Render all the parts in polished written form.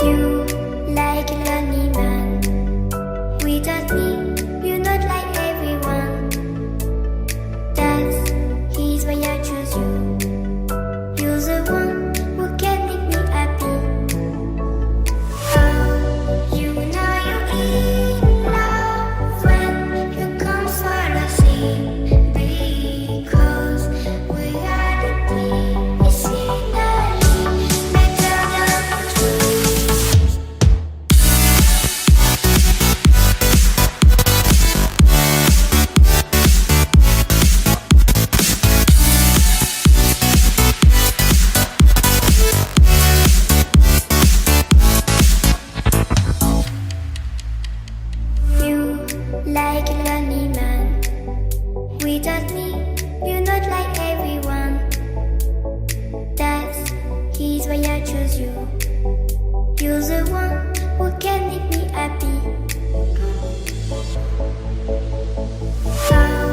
You like a lonely man. Without me, you're not like everyone. That's he's why I choose you. You're the one who can make me happy. Oh, you know you're in love when you come for the sea. Because reality is finally better than dreams. You like a lonely man. Without me, you're not like everyone. That's he's why I choose you. You're the one who can make me happy. Oh,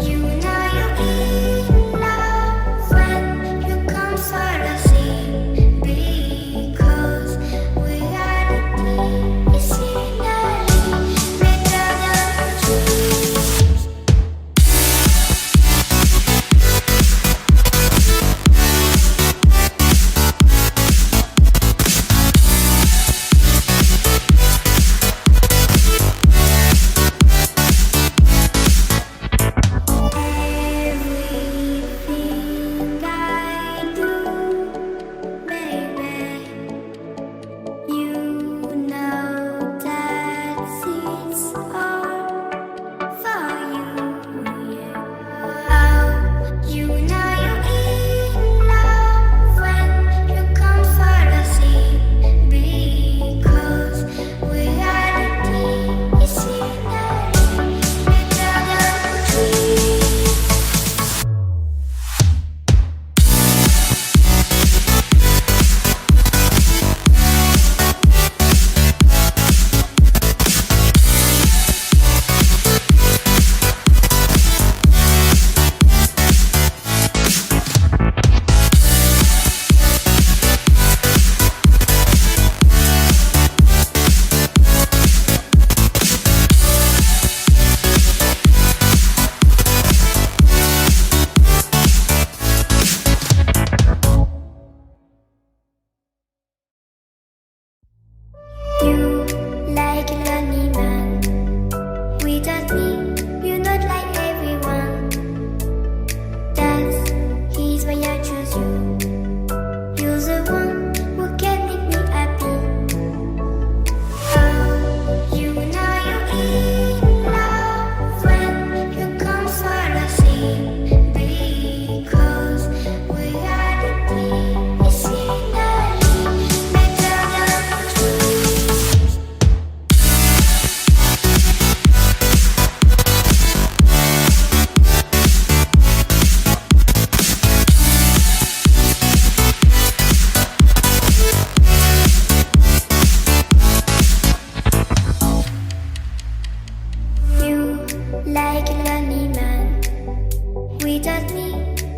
you know you're in love when you come for the sea. Because reality is finally better than dreams. Everything I do, baby, you know that it's all for you, yeah. Oh, you know you're in love when you come for the sea. Because reality is finally better than dreams. You like a lonely man. Without me, you're not like everyone. That's he's why I choose you. You're the one who can make me happy. Oh, you know you're in love when you come for the sea. Because reality is finally better than dreams. You like a lonely man. Without me,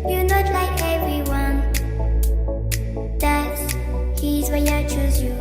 you're not like everyone. That's he's why I choose you.